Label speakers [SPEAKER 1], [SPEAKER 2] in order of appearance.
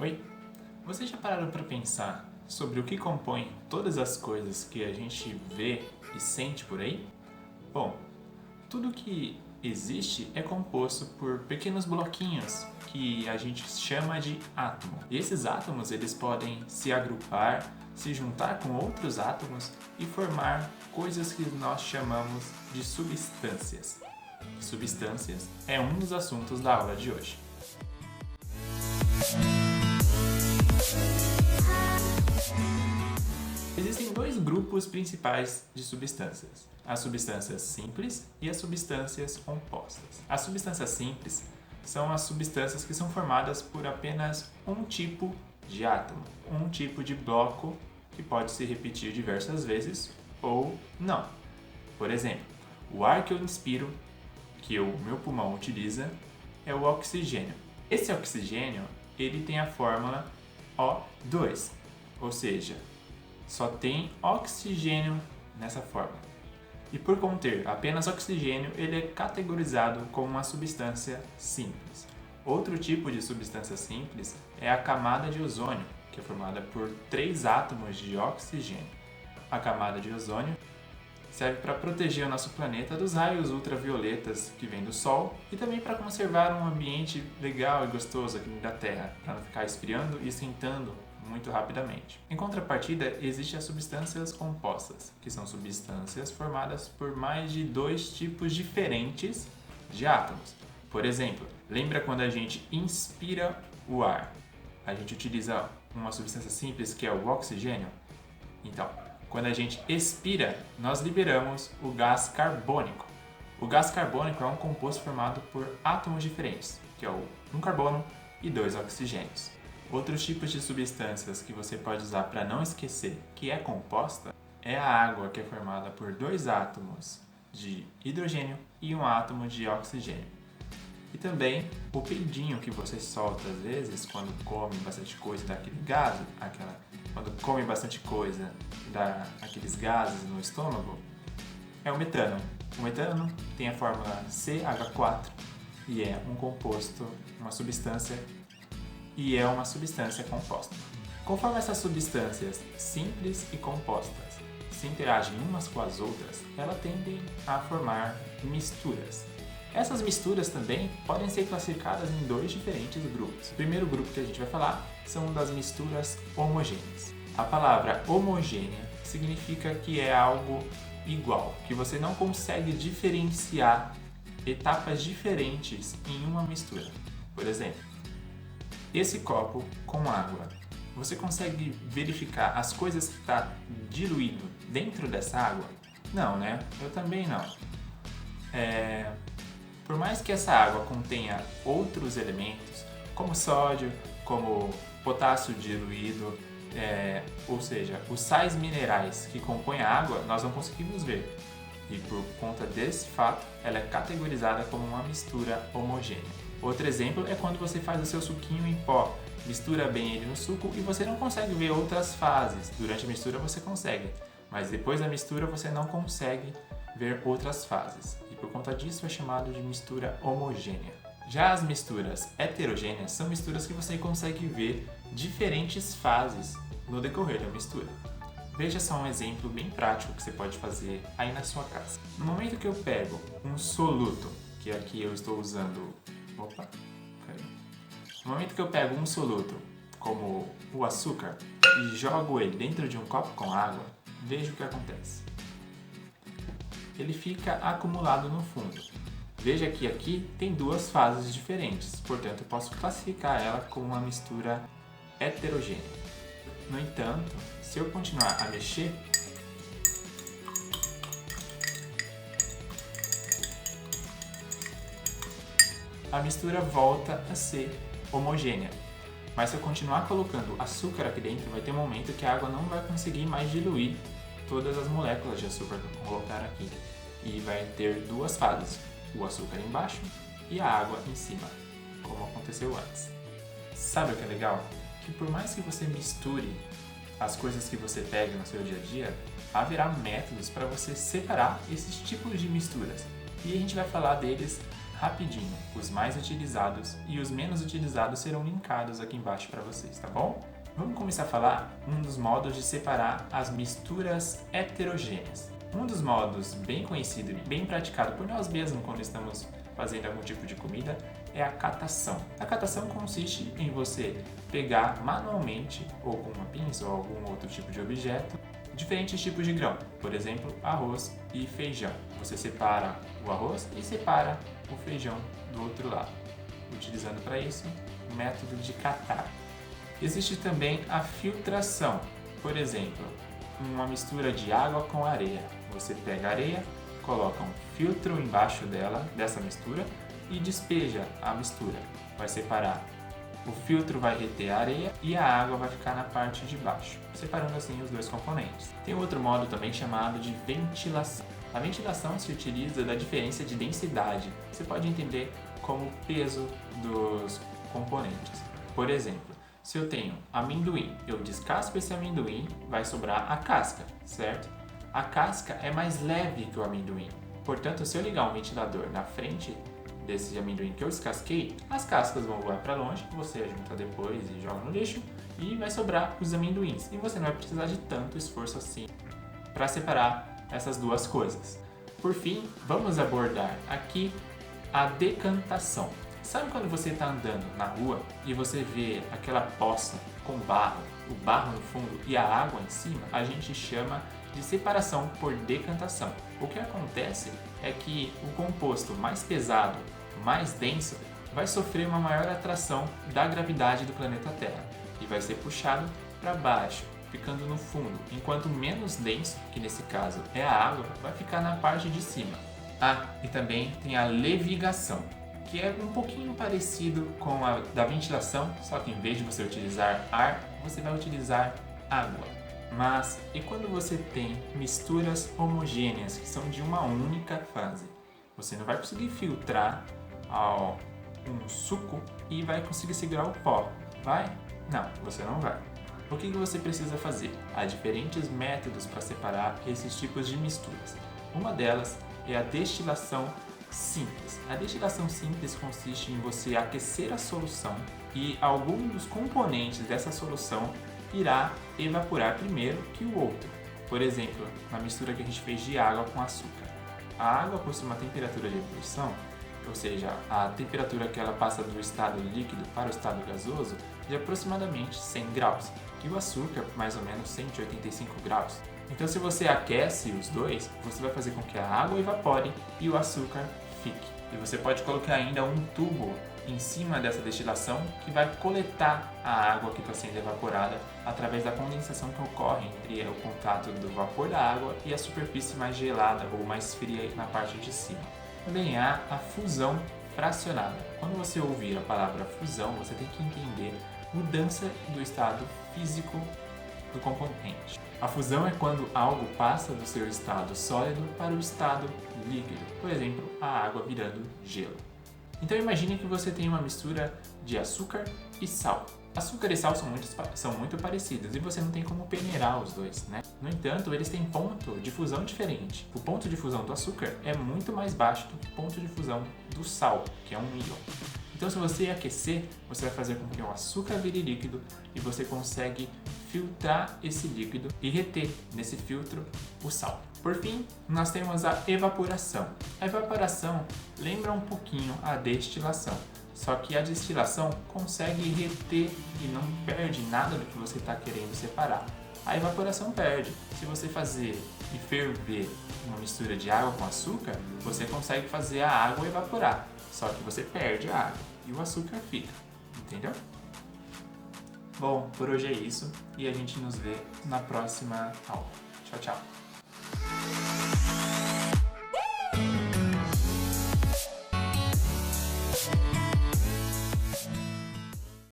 [SPEAKER 1] Oi? Vocês já pararam para pensar sobre o que compõe todas as coisas que a gente vê e sente por aí? Bom, tudo que existe é composto por pequenos bloquinhos que a gente chama de átomo. E esses átomos eles podem se agrupar, se juntar com outros átomos e formar coisas que nós chamamos de substâncias. Substâncias é um dos assuntos da aula de hoje. Existem dois grupos principais de substâncias: as substâncias simples e as substâncias compostas. As substâncias simples são as substâncias que são formadas por apenas um tipo de átomo, um tipo de bloco que pode se repetir diversas vezes ou não. Por exemplo, o ar que eu inspiro, que o meu pulmão utiliza, é o oxigênio. Esse oxigênio ele tem a fórmula O2, ou seja, só tem oxigênio nessa forma. E por conter apenas oxigênio, ele é categorizado como uma substância simples. Outro tipo de substância simples é a camada de ozônio, que é formada por 3 átomos de oxigênio. A camada de ozônio serve para proteger o nosso planeta dos raios ultravioletas que vêm do Sol e também para conservar um ambiente legal e gostoso aqui da Terra, para não ficar esfriando e esquentando muito rapidamente. Em contrapartida, existem as substâncias compostas, que são substâncias formadas por mais de 2 tipos diferentes de átomos. Por exemplo, lembra quando a gente inspira o ar? A gente utiliza uma substância simples que é o oxigênio? Então, quando a gente expira, nós liberamos o gás carbônico. O gás carbônico é um composto formado por átomos diferentes, que é um carbono e 2 oxigênios. Outros tipos de substâncias que você pode usar para não esquecer que é composta é a água, que é formada por 2 átomos de hidrogênio e um átomo de oxigênio. E também o peidinho que você solta às vezes quando come bastante coisa daquele gás, quando come bastante coisa dá aqueles gases no estômago, é o metano. O metano tem a fórmula CH4 e é um composto, uma substância composta. Conforme essas substâncias simples e compostas se interagem umas com as outras, elas tendem a formar misturas. Essas misturas também podem ser classificadas em 2 diferentes grupos. O primeiro grupo que a gente vai falar são das misturas homogêneas. A palavra homogênea significa que é algo igual, que você não consegue diferenciar etapas diferentes em uma mistura. Por exemplo, esse copo com água, você consegue verificar as coisas que está diluído dentro dessa água? Não, né? Eu também não. Por mais que essa água contenha outros elementos, como sódio, como potássio diluído, ou seja, os sais minerais que compõem a água, nós não conseguimos ver. E por conta desse fato, ela é categorizada como uma mistura homogênea. Outro exemplo é quando você faz o seu suquinho em pó, mistura bem ele no suco e você não consegue ver outras fases. Durante a mistura você consegue, mas depois da mistura você não consegue ver outras fases. E por conta disso é chamado de mistura homogênea. Já as misturas heterogêneas são misturas que você consegue ver diferentes fases no decorrer da mistura. Veja só um exemplo bem prático que você pode fazer aí na sua casa. No momento que eu pego um soluto, que aqui eu estou usando... No momento que eu pego um soluto, como o açúcar, e jogo ele dentro de um copo com água, veja o que acontece. Ele fica acumulado no fundo. Veja que aqui tem 2 fases diferentes, portanto eu posso classificar ela como uma mistura heterogênea. No entanto, se eu continuar a mexer, a mistura volta a ser homogênea. Mas se eu continuar colocando açúcar aqui dentro, vai ter um momento que a água não vai conseguir mais diluir todas as moléculas de açúcar que eu vou colocar aqui. E vai ter 2 fases, o açúcar embaixo e a água em cima, como aconteceu antes. Sabe o que é legal? Que por mais que você misture as coisas que você pega no seu dia a dia, haverá métodos para você separar esses tipos de misturas. E a gente vai falar deles rapidinho os mais utilizados e os menos utilizados serão linkados aqui embaixo para vocês, tá bom? Vamos começar a falar um dos modos de separar as misturas heterogêneas. Um dos modos bem conhecido e bem praticado por nós mesmos quando estamos fazendo algum tipo de comida é a catação. A catação consiste em você pegar manualmente ou com uma pinça ou algum outro tipo de objeto diferentes tipos de grão, por exemplo, arroz e feijão. Você separa o arroz e separa o feijão do outro lado, utilizando para isso o método de catar. Existe também a filtração, por exemplo, uma mistura de água com areia. Você pega a areia, coloca um filtro embaixo dessa mistura e despeja a mistura. Vai separar. O filtro vai reter a areia e a água vai ficar na parte de baixo, separando assim os dois componentes. Tem outro modo também chamado de ventilação. A ventilação se utiliza da diferença de densidade. Você pode entender como o peso dos componentes. Por exemplo, se eu tenho amendoim, eu descasco esse amendoim, vai sobrar a casca, certo? A casca é mais leve que o amendoim. Portanto, se eu ligar um ventilador na frente desse amendoim que eu descasquei, as cascas vão voar para longe, você junta depois e joga no lixo e vai sobrar os amendoins. E você não vai precisar de tanto esforço assim para separar essas duas coisas. Por fim, vamos abordar aqui a decantação. Sabe quando você está andando na rua e você vê aquela poça com barro, o barro no fundo e a água em cima? A gente chama de separação por decantação. O que acontece é que o composto mais pesado, mais denso, vai sofrer uma maior atração da gravidade do planeta Terra e vai ser puxado para baixo, ficando no fundo, enquanto menos denso, que nesse caso é a água, vai ficar na parte de cima. Ah, e também tem a levigação, que é um pouquinho parecido com a da ventilação, só que em vez de você utilizar ar, você vai utilizar água. Mas e quando você tem misturas homogêneas que são de uma única fase? Você não vai conseguir filtrar um suco e vai conseguir segurar o pó, vai? Não, você não vai. O que você precisa fazer? Há diferentes métodos para separar esses tipos de misturas. Uma delas é a destilação simples. A destilação simples consiste em você aquecer a solução e algum dos componentes dessa solução irá evaporar primeiro que o outro. Por exemplo, na mistura que a gente fez de água com açúcar. A água possui uma temperatura de ebulição, ou seja, a temperatura que ela passa do estado líquido para o estado gasoso, de aproximadamente 100 graus, e o açúcar mais ou menos 185 graus. Então, se você aquece os dois, você vai fazer com que a água evapore e o açúcar fique. E você pode colocar ainda um tubo em cima dessa destilação que vai coletar a água que está sendo evaporada através da condensação que ocorre entre o contato do vapor da água e a superfície mais gelada ou mais fria na parte de cima. Também há a fusão fracionada. Quando você ouvir a palavra fusão, você tem que entender mudança do estado físico do componente. A fusão é quando algo passa do seu estado sólido para o estado líquido, por exemplo, a água virando gelo. Então imagine que você tem uma mistura de açúcar e sal. Açúcar e sal são muito parecidos e você não tem como peneirar os dois, né? No entanto, eles têm ponto de fusão diferente. O ponto de fusão do açúcar é muito mais baixo do que o ponto de fusão do sal, que é um íon. Então, se você aquecer, você vai fazer com que o açúcar vire líquido e você consegue filtrar esse líquido e reter nesse filtro o sal. Por fim, nós temos a evaporação. A evaporação lembra um pouquinho a destilação, só que a destilação consegue reter e não perde nada do que você está querendo separar. A evaporação perde. Se você fazer e ferver uma mistura de água com açúcar, você consegue fazer a água evaporar, só que você perde a água e o açúcar fica, entendeu? Bom, por hoje é isso e a gente nos vê na próxima aula. Tchau, tchau!